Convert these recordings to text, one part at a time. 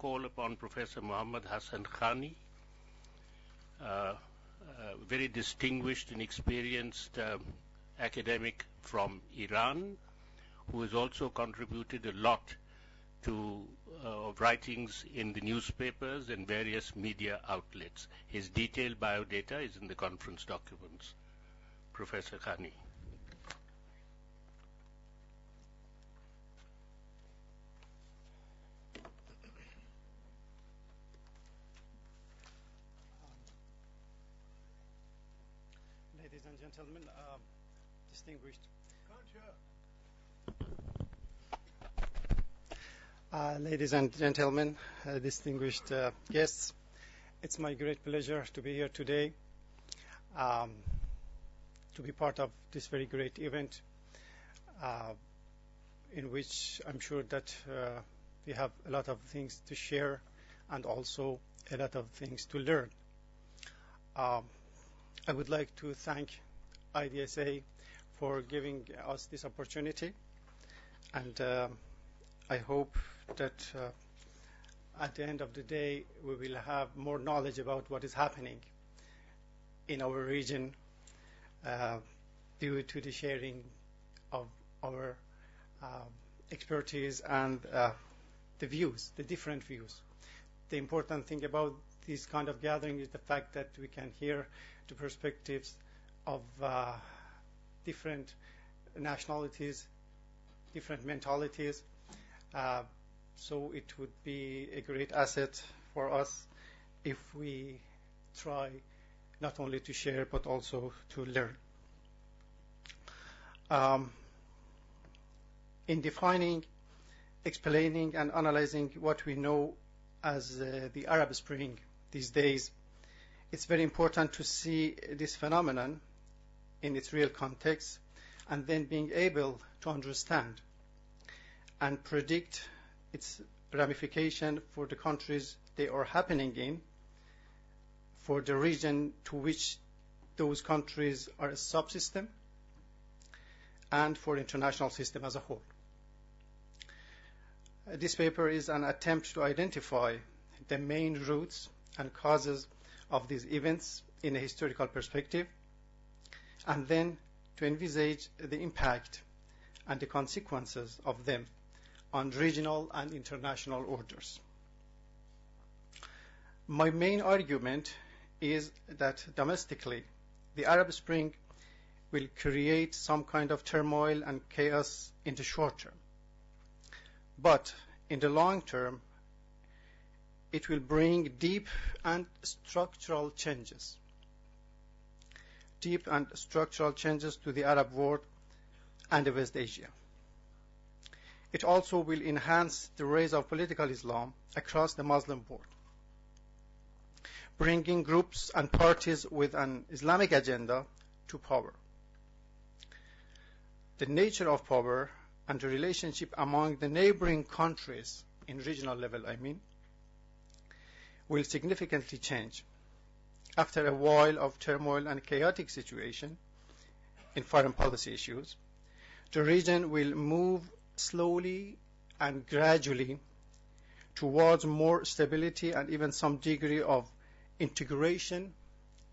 call upon Professor Muhammad Hassan Khani, very distinguished and experienced academic from Iran, who has also contributed a lot to writings in the newspapers and various media outlets. His detailed biodata is in the conference documents. Professor Khani. Ladies and gentlemen, distinguished guests, it's my great pleasure to be here today, to be part of this very great event, in which I'm sure that we have a lot of things to share and also a lot of things to learn. I would like to thank IDSA for giving us this opportunity, and I hope that at the end of the day we will have more knowledge about what is happening in our region due to the sharing of our expertise and the views, the different views. The important thing about this kind of gathering is the fact that we can hear the perspectives of different nationalities, different mentalities. So it would be a great asset for us if we try not only to share but also to learn. In defining, explaining, and analyzing what we know as the Arab Spring these days, it's very important to see this phenomenon in its real context and then being able to understand and predict its ramification for the countries they are happening in, for the region to which those countries are a subsystem, and for the international system as a whole. This paper is an attempt to identify the main roots and causes of these events in a historical perspective, and then to envisage the impact and the consequences of them on regional and international orders. My main argument is that domestically, the Arab Spring will create some kind of turmoil and chaos in the short term. But in the long term, it will bring deep and structural changes. Deep and structural changes to the Arab world and the West Asia. It also will enhance the rise of political Islam across the Muslim world, bringing groups and parties with an Islamic agenda to power. The nature of power and the relationship among the neighboring countries in regional level, will significantly change after a while of turmoil and chaotic situation in foreign policy issues. The region will move slowly and gradually towards more stability and even some degree of integration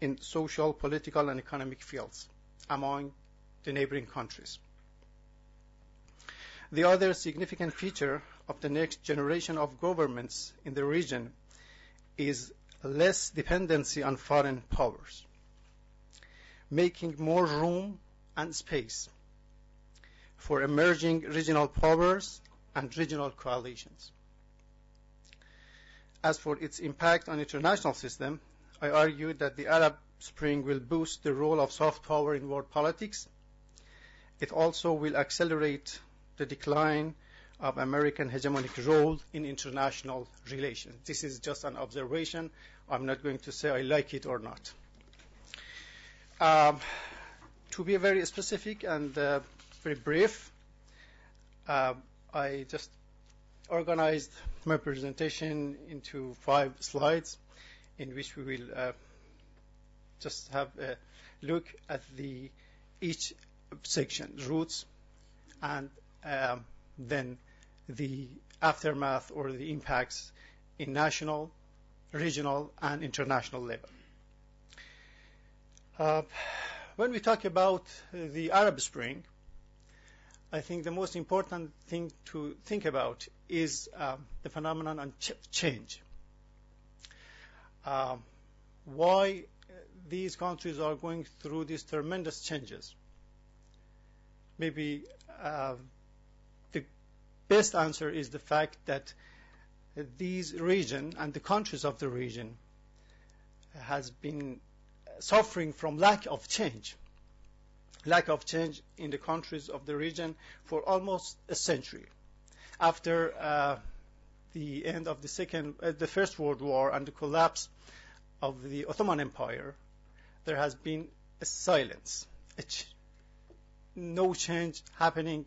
in social, political, and economic fields among the neighboring countries. The other significant feature of the next generation of governments in the region is less dependency on foreign powers, making more room and space for emerging regional powers and regional coalitions. As for its impact on the international system, I argue that the Arab Spring will boost the role of soft power in world politics. It also will accelerate the decline of American hegemonic role in international relations. This is just an observation. I'm not going to say I like it or not. To be very specific and very brief, I just organized my presentation into 5 slides in which we will just have a look at each section, roots, and then the aftermath or the impacts in national, regional, and international level. When we talk about the Arab Spring, I think the most important thing to think about is the phenomenon of change. Why these countries are going through these tremendous changes? Maybe the best answer is the fact that these region and the countries of the region has been suffering from lack of change in the countries of the region for almost a century. After the end of the First World War and the collapse of the Ottoman Empire, there has been a silence, no change happening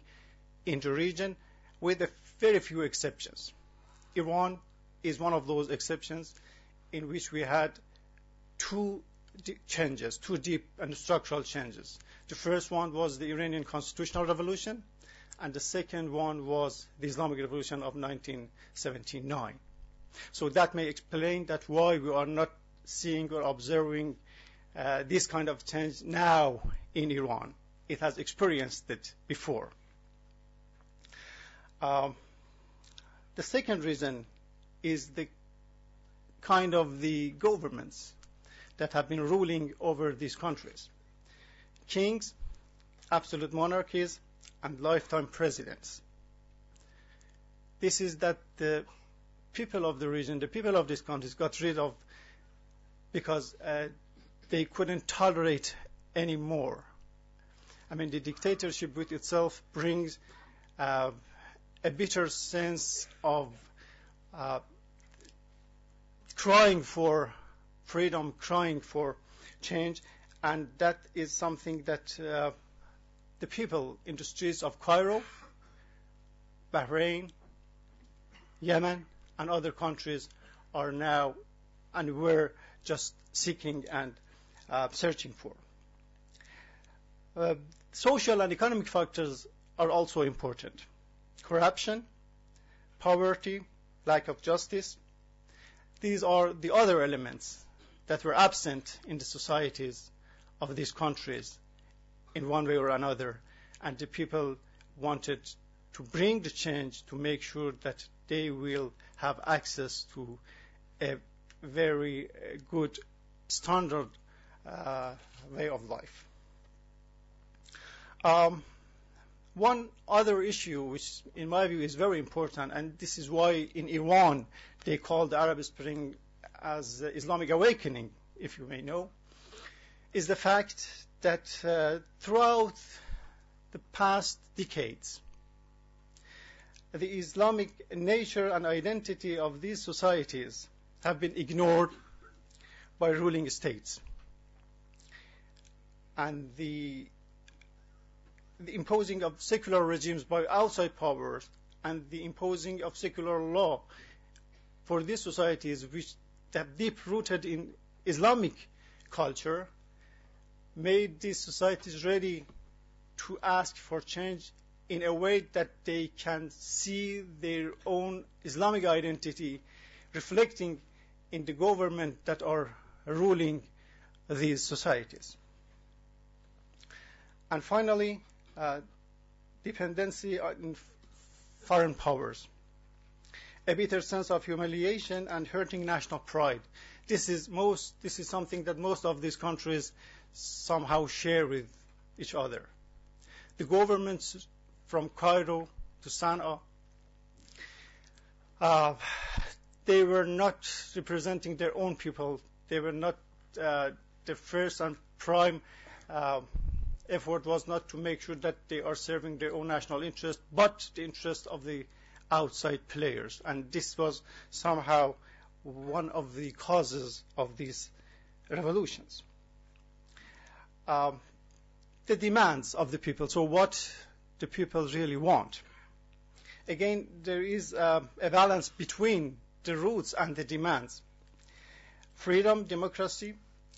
in the region, with a very few exceptions. Iran is one of those exceptions in which we had two changes, two deep and structural changes. The first one was the Iranian constitutional revolution, and the second one was the Islamic revolution of 1979. So that may explain that why we are not seeing or observing this kind of change now in Iran. It has experienced it before. The second reason is the kind of the governments that have been ruling over these countries. Kings, absolute monarchies, and lifetime presidents. This is that the people of the region, the people of these countries got rid of because they couldn't tolerate anymore. I mean, the dictatorship with itself brings a bitter sense of crying for freedom, crying for change, and that is something that the people in the streets of Cairo, Bahrain, Yemen, and other countries are now and were just seeking and searching for. Social and economic factors are also important. Corruption, poverty, lack of justice. These are the other elements that were absent in the societies of these countries in one way or another, and the people wanted to bring the change to make sure that they will have access to a very good standard way of life. One other issue which in my view is very important, and this is why in Iran they call the Arab Spring as Islamic awakening, if you may know, is the fact that throughout the past decades, the Islamic nature and identity of these societies have been ignored by ruling states. And the imposing of secular regimes by outside powers and the imposing of secular law for these societies, which have deep-rooted in Islamic culture, made these societies ready to ask for change in a way that they can see their own Islamic identity reflecting in the government that are ruling these societies. And finally, dependency on foreign powers. A bitter sense of humiliation and hurting national pride. This is something that most of these countries somehow share with each other. The governments from Cairo to Sana'a, they were not representing their own people. They were not, the first and prime effort was not to make sure that they are serving their own national interest, but the interest of the outside players. And this was somehow one of the causes of these revolutions. The demands of the people, so what the people really want. Again, there is a balance between the roots and the demands. Freedom, democracy,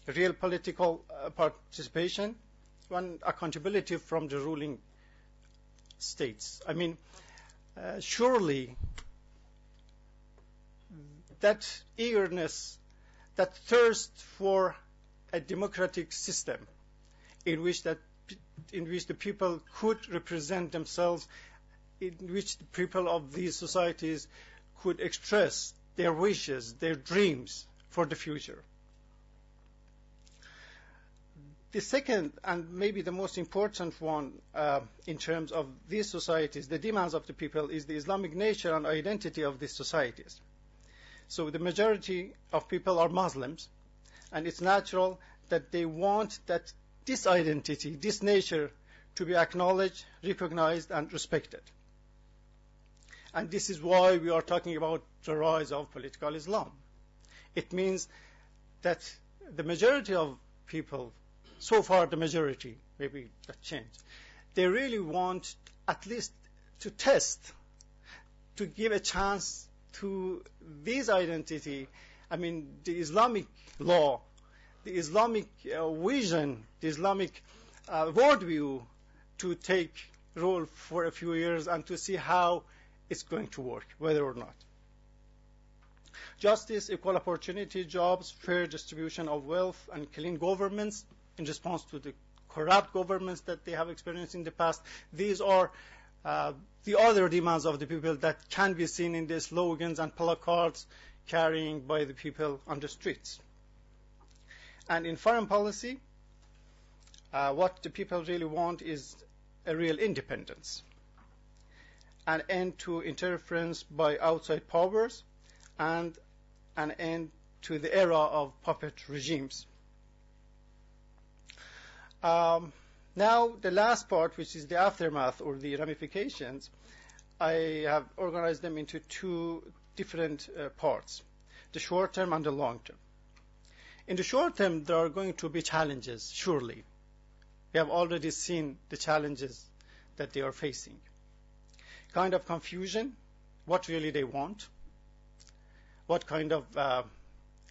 real political participation, and accountability from the ruling states. I mean, surely that eagerness, that thirst for a democratic system in which the people could represent themselves, in which the people of these societies could express their wishes, their dreams for the future. The second, and maybe the most important one in terms of these societies, the demands of the people, is the Islamic nature and identity of these societies. So the majority of people are Muslims, and it's natural that they want that this identity, this nature, to be acknowledged, recognized, and respected. And this is why we are talking about the rise of political Islam. It means that the majority of people, so far the majority, maybe that changed, they really want at least to test, to give a chance to this identity. I mean, the Islamic law, the Islamic vision, the Islamic worldview, to take role for a few years and to see how it's going to work, whether or not. Justice, equal opportunity, jobs, fair distribution of wealth, and clean governments in response to the corrupt governments that they have experienced in the past. These are the other demands of the people that can be seen in the slogans and placards carrying by the people on the streets. And in foreign policy, what the people really want is a real independence, an end to interference by outside powers, and an end to the era of puppet regimes. Now, the last part, which is the aftermath or the ramifications, I have organized them into two different parts, the short term and the long term. In the short term, there are going to be challenges, surely. We have already seen the challenges that they are facing. Kind of confusion, what really they want, what kind of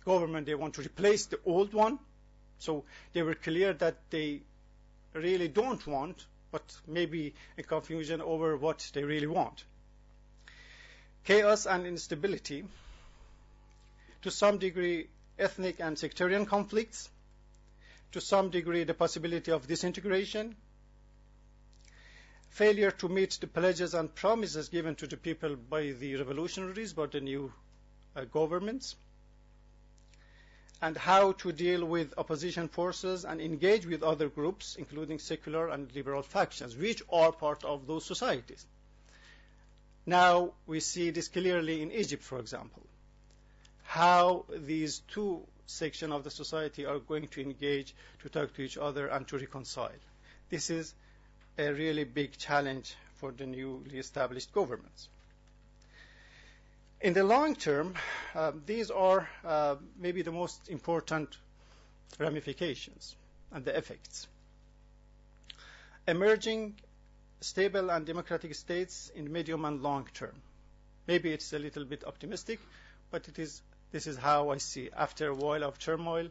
government they want to replace the old one. So they were clear that they really don't want, but maybe a confusion over what they really want. Chaos and instability, to some degree ethnic and sectarian conflicts, to some degree the possibility of disintegration, failure to meet the pledges and promises given to the people by the revolutionaries, by the new governments, and how to deal with opposition forces and engage with other groups, including secular and liberal factions, which are part of those societies. Now we see this clearly in Egypt, for example, how these two sections of the society are going to engage, to talk to each other, and to reconcile. This is a really big challenge for the newly established governments. In the long term, these are maybe the most important ramifications and the effects. Emerging stable and democratic states in medium and long term. Maybe it's a little bit optimistic, but this is how I see. After a while of turmoil,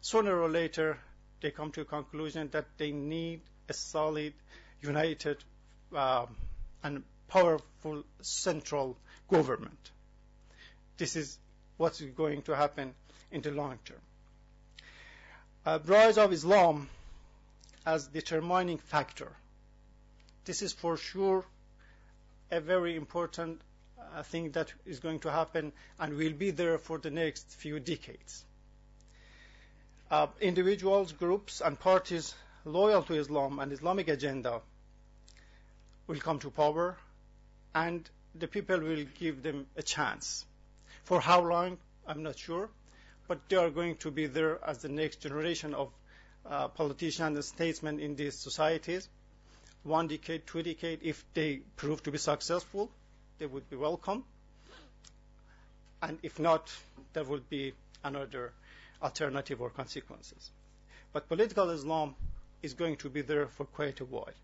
sooner or later they come to a conclusion that they need a solid, united, and powerful central government. This is what's going to happen in the long term. Rise of Islam as determining factor. This is for sure a very important thing that is going to happen and will be there for the next few decades. Individuals, groups, and parties loyal to Islam and Islamic agenda will come to power, and the people will give them a chance. For how long, I'm not sure, but they are going to be there as the next generation of politicians and statesmen in these societies. 1 decade, 2 decades, if they prove to be successful, they would be welcome. And if not, there would be another alternative or consequences. But political Islam is going to be there for quite a while.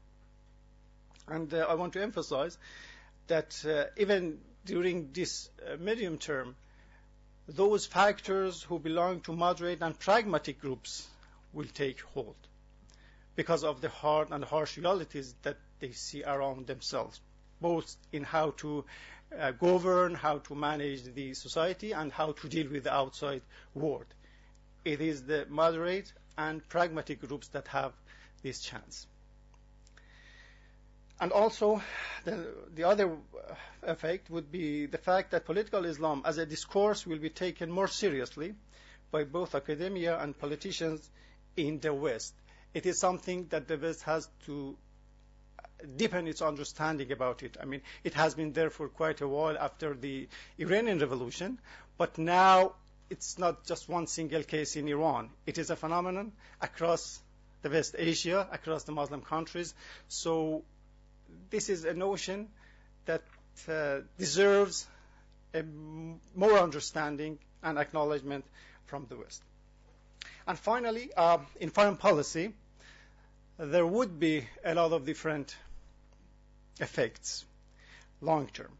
And I want to emphasize that even during this medium term, those factors who belong to moderate and pragmatic groups will take hold because of the hard and harsh realities that they see around themselves, both in how to govern, how to manage the society, and how to deal with the outside world. It is the moderate and pragmatic groups that have this chance. And also, the other effect would be the fact that political Islam as a discourse will be taken more seriously by both academia and politicians in the West. It is something that the West has to deepen its understanding about it. I mean, it has been there for quite a while after the Iranian Revolution, but now it's not just one single case in Iran. It is a phenomenon across the West Asia, across the Muslim countries. So this is a notion that deserves more understanding and acknowledgement from the West. And finally, in foreign policy, there would be a lot of different effects long term.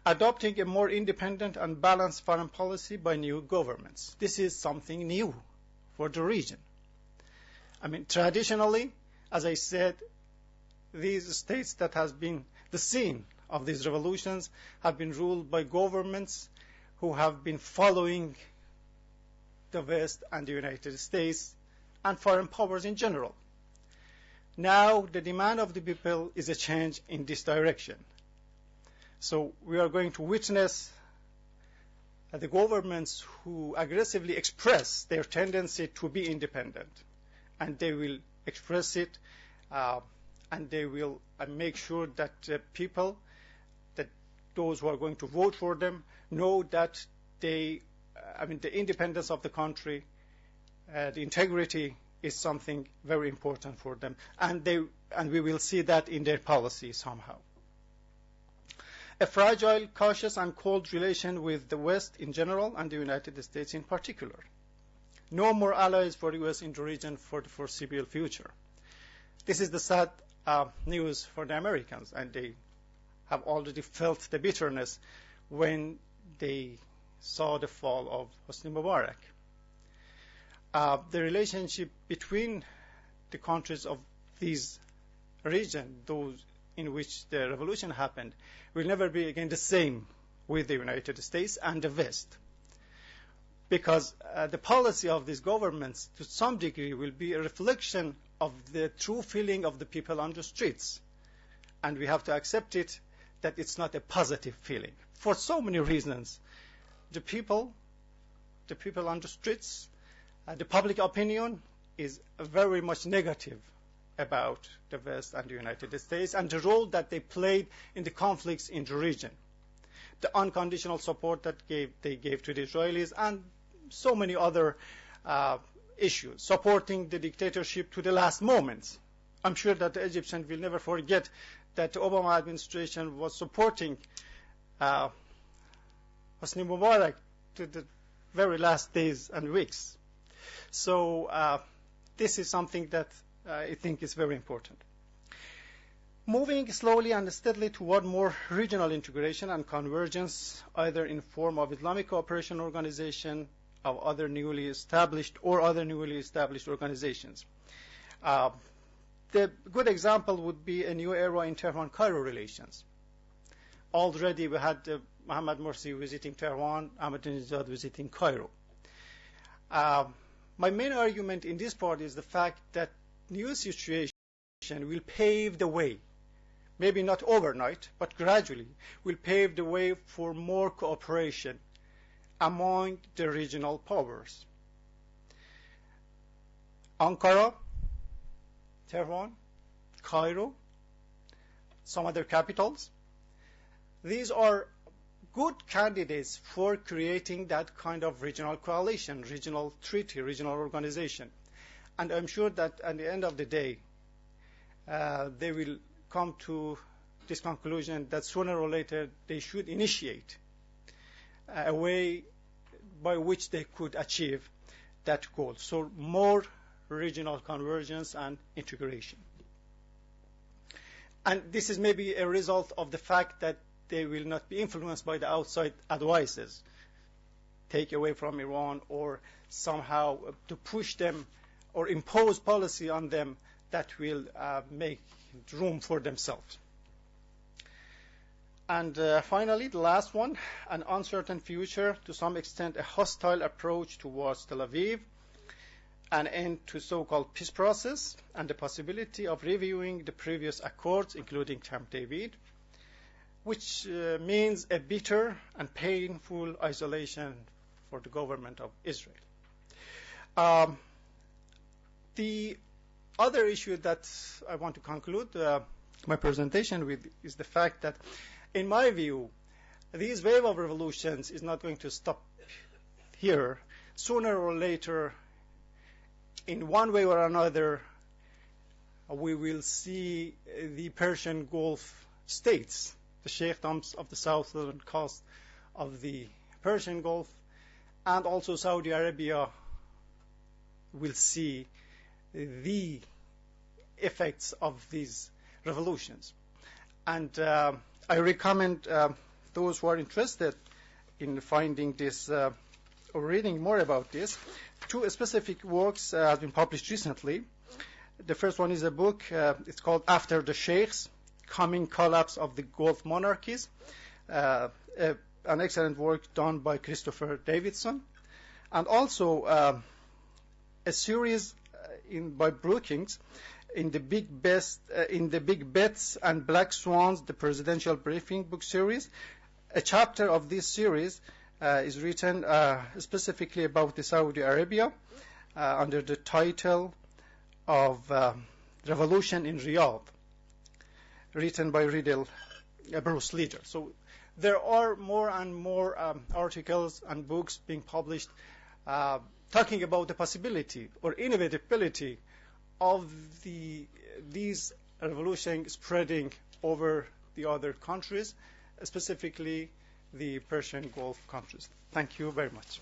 Adopting a more independent and balanced foreign policy by new governments. This is something new for the region. I mean, traditionally, as I said, these states that have been the scene of these revolutions have been ruled by governments who have been following the West and the United States and foreign powers in general. Now the demand of the people is a change in this direction. So we are going to witness the governments who aggressively express their tendency to be independent, and they will express it and they will make sure that people, that those who are going to vote for them, know that the independence of the country, the integrity is something very important for them, and we will see that in their policy somehow. A fragile, cautious, and cold relation with the West in general and the United States in particular. No more allies for the U.S. in the region for the foreseeable future. This is the sad news for the Americans, and they have already felt the bitterness when they saw the fall of Hosni Mubarak. The relationship between the countries of these region, those in which the revolution happened, will never be again the same with the United States and the West. Because the policy of these governments, to some degree, will be a reflection of the true feeling of the people on the streets. And we have to accept it, that it's not a positive feeling. For so many reasons. The people on the streets, the public opinion is very much negative about the West and the United States and the role that they played in the conflicts in the region. The unconditional support that they gave to the Israelis and so many other issues, supporting the dictatorship to the last moments. I'm sure that the Egyptians will never forget that the Obama administration was supporting Hosni Mubarak to the very last days and weeks. So this is something that I think is very important. Moving slowly and steadily toward more regional integration and convergence, either in form of Islamic cooperation organization, of other newly established organizations. The good example would be a new era in Tehran-Cairo relations. Already we had Mohammad Morsi visiting Tehran, Ahmadinejad visiting Cairo. My main argument in this part is the fact that new situation will pave the way, maybe not overnight, but gradually will pave the way for more cooperation among the regional powers. Ankara, Tehran, Cairo, some other capitals. These are good candidates for creating that kind of regional coalition, regional treaty, regional organization. And I'm sure that at the end of the day, they will come to this conclusion that sooner or later they should initiate a way by which they could achieve that goal. So more regional convergence and integration. And this is maybe a result of the fact that they will not be influenced by the outside advices, take away from Iran, or somehow to push them or impose policy on them that will make room for themselves. And finally, the last one, an uncertain future, to some extent a hostile approach towards Tel Aviv, an end to so-called peace process, and the possibility of reviewing the previous accords, including Camp David, which means a bitter and painful isolation for the government of Israel. The other issue that I want to conclude my presentation with is the fact that, in my view, this wave of revolutions is not going to stop here. Sooner or later, in one way or another, we will see the Persian Gulf states, the sheikdoms of the southern coast of the Persian Gulf, and also Saudi Arabia will see the effects of these revolutions. And I recommend those who are interested in finding this or reading more about this, two specific works have been published recently. The first one is a book, it's called After the Sheikhs, Coming Collapse of the Gulf Monarchies, an excellent work done by Christopher Davidson, and also a series by Brookings, in the Big Bets and Black Swans, the Presidential Briefing book series. A chapter of this series is written specifically about the Saudi Arabia under the title of Revolution in Riyadh, written by Bruce Leader. So there are more and more articles and books being published talking about the possibility or inevitability of these revolutions spreading over the other countries, specifically the Persian Gulf countries. Thank you very much.